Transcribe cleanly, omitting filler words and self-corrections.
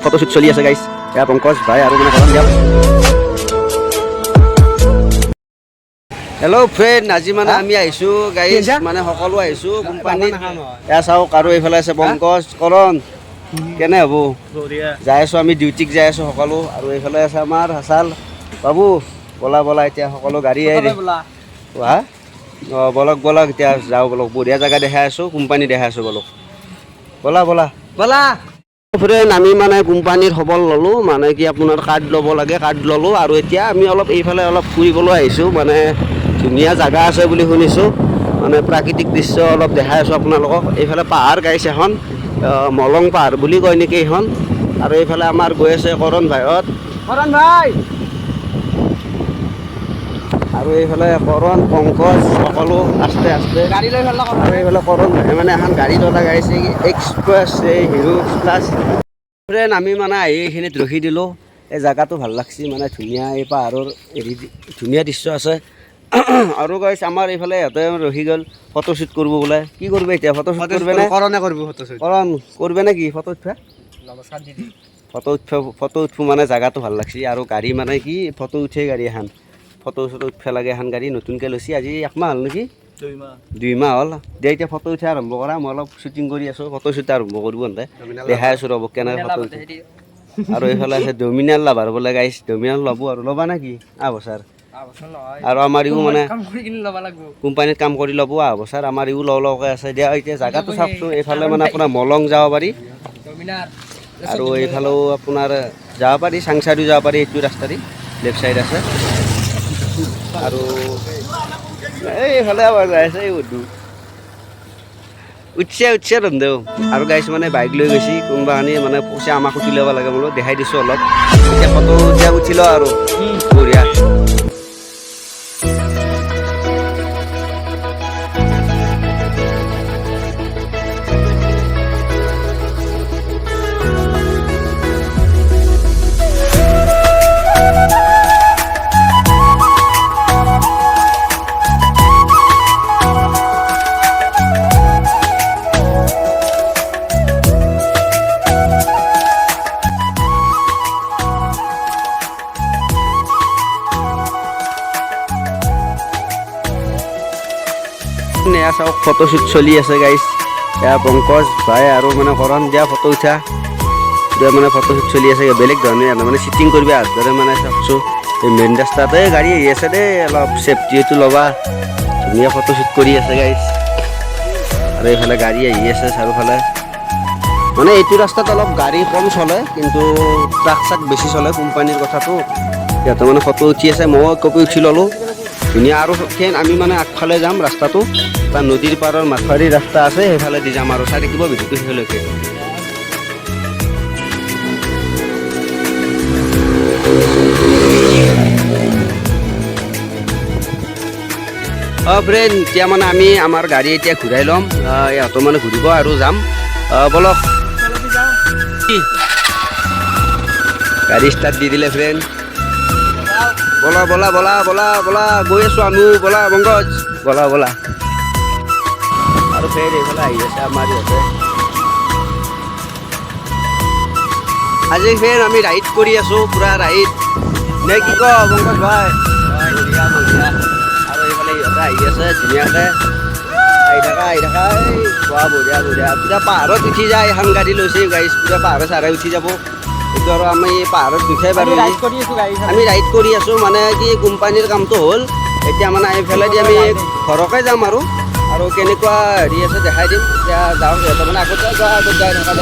photoshoot চলি আছে গাইছ এয়া পংকজ ভাই আৰু মানে কৰণ দিয়ক হেল্ল' ফ্ৰেণ্ড আজি মানে আমি আহিছোঁ গাইছ মানে সকলো আহিছোঁ কোম্পানীত এয়া চাওক আৰু এইফালে আছে পংকজ কৰণ কেনে হ'ব যাই আছোঁ আমি ডিউটিক যাই আছোঁ সকলো আৰু এইফালে আছে আমাৰ হাছাল বাবু বলা বলা এতিয়া সকলো গাড়ী আহিলে হা অঁ বলক বলক এতিয়া যাওঁ বলক বঢ়িয়া জেগা দেখাই আছোঁ কোম্পানী দেখাই আছোঁ বলক বলা বলা বলা ফ্ৰেণ্ড আমি মানে কোম্পানীৰ খবৰ ল'লোঁ মানে কি আপোনাৰ কাৰ্ড ল'ব লাগে কাৰ্ড ল'লোঁ আৰু এতিয়া আমি অলপ এইফালে অলপ ফুৰিবলৈ আহিছোঁ মানে ধুনীয়া জেগা আছে বুলি শুনিছোঁ মানে প্ৰাকৃতিক দৃশ্য অলপ দেখাই আছোঁ আপোনালোকক এইফালে পাহাৰ গাইছে এখন মলং পাহাৰ বুলি কয় নেকি এইখন আৰু এইফালে আমাৰ গৈ আছে কৰণ ভাইহঁত কৰণ ভাই আৰু এইফালে কৰণ পংকজ সকলো আস্তে আস্তে গাড়ী লৈ ভাল আৰু এইফালে কৰণ ভাই মানে এখন গাড়ী তলা গাড়ীছে এক্সপ্ৰেছ এই হিৰো প্লাছ ফ্ৰেণ্ড আমি মানে আহি এইখিনিত ৰখি দিলোঁ এই জেগাটো ভাল লাগছে মানে ধুনীয়া এই পাহাৰৰ হেৰি ধুনীয়া দৃশ্য আছে আৰু গাইছ আমাৰ এইফালে ইহঁতে ৰখি গ'ল ফটোশ্বুট কৰিব বোলে কি কৰিবে এতিয়া ফটোশ্বুট কৰিবে নে কৰণে কৰিব ফটোশ্বুট কৰণ কৰিবে নে কি ফটো উঠা ফটো উঠব মানে জেগাটো ভাল লাগছে আৰু গাড়ী মানে কি ফটো উঠে গাড়ী এখন ফটো চটো উঠব লাগে এখন গাড়ী নতুনকৈ লৈছে আজি একমাহ হ'ল নেকি 2 মাহ হ'ল দে এতিয়া ফটো উঠা আৰম্ভ কৰা মই অলপ শ্বুটিং কৰি আছোঁ ফটো শ্বুট আৰম্ভ কৰিব এনে দেখাই আছোঁ ৰ'ব কেনেকৈ ফটো উঠে আৰু এইফালে আছে ডমিনাৰ লাভাৰ বোলে গাইছ ডমিনাৰ ল'ব আৰু ল'বা নে কি বছৰ আৰু আমাৰ ইও মানে কোম্পানীত কাম কৰি ল'ব বছৰ আমাৰ ইও লওঁ লওঁকৈ আছে দিয়া এতিয়া জেগাটো চাওকচোন এইফালে মানে আপোনাৰ মলং যাব পাৰি আৰু এইফালেও আপোনাৰ যাব পাৰি চাংচাৰিও যাব পাৰি এইটো ৰাস্তা দি লেফ্ট চাইড আছে আৰু এইফালে আমাৰ যাই আছে এই উঠছে উঠছে ৰন্ধেও আৰু গাইছ মানে বাইক লৈ গৈছে কোনোবা আনি মানে পইচা আমাক উঠি ল'ব লাগে বোলো দেখাই দিছোঁ অলপ এতিয়া ফটো এতিয়া উঠি লওঁ আৰু বঢ়িয়া এয়া চাওক ফটোশ্বুট চলি আছে গাইছ এয়া পংকজ ভাই আৰু মানে কৰণ দিয়া ফটো উঠা দিয়া মানে ফটোশ্বুট চলি আছে বেলেগ ধৰণে মানে চিটিং কৰিব দৰে মানে চাওকচোন এই মেইন ৰাস্তাতে গাড়ী আহি আছে দেই অলপ ছেফটিটো ল'বা ধুনীয়া ফটোশ্বুট কৰি আছে গাইছ আৰু এইফালে গাড়ী আহি আছে চাৰিওফালে মানে এইটো ৰাস্তাত অলপ গাড়ী কম চলে কিন্তু ট্ৰাক চাক বেছি চলে কোম্পানীৰ কথাটো সিহঁতে মানে ফটো উঠি আছে ময়ো কপি উঠি ল'লোঁ ধুনীয়া আৰু আমি মানে আগফালে যাম ৰাস্তাটো বা নদীৰ পাৰৰ মাথাউৰি ৰাস্তা আছে সেইফালে দি যাম আৰু চাই থাকিব ভিডিঅ'টো সেইলৈকে ফ্ৰেণ্ড এতিয়া মানে আমি আমাৰ গাড়ী এতিয়া ঘূৰাই ল'ম ইহঁতো মানে ঘূৰিব আৰু যাম বলক গাড়ী ষ্টাৰ্ট দি দিলে ফ্ৰেণ্ড বলা বলা বলা বলা বলা গৈ আছোঁ আমিও বলা পংকজ বলা বলা আৰু ফেৰ এইফালে আহি আছে আমাৰ ইহঁতে আজি ফেৰ আমি ৰাইড কৰি আছোঁ পূৰা ৰাইড নে কি কওঁ পংকজ ভাই বঢ়িয়া বঢ়িয়া আৰু এইফালে ইহঁতে আহি আছে ধুনীয়াকৈ আহি থকা এই খোৱা বঢ়িয়া বঢ়িয়া পূৰা পাহাৰত উঠি যায় এখন গাড়ী লৈছে গাড়ী পূৰা পাহাৰে চাহাৰে উঠি যাব এইটো আৰু আমি পাহাৰত উঠাই বাৰু আমি ৰাইড কৰি আছোঁ মানে কি কোম্পানীৰ কামটো হ'ল এতিয়া মানে এইফালেদি আমি ঘৰকে যাম আৰু কেনেকুৱা হেৰি আছে দেখাই দিম এতিয়া যাওঁ সিহঁতে মানে আগতে যোৱা আগত যাই থকা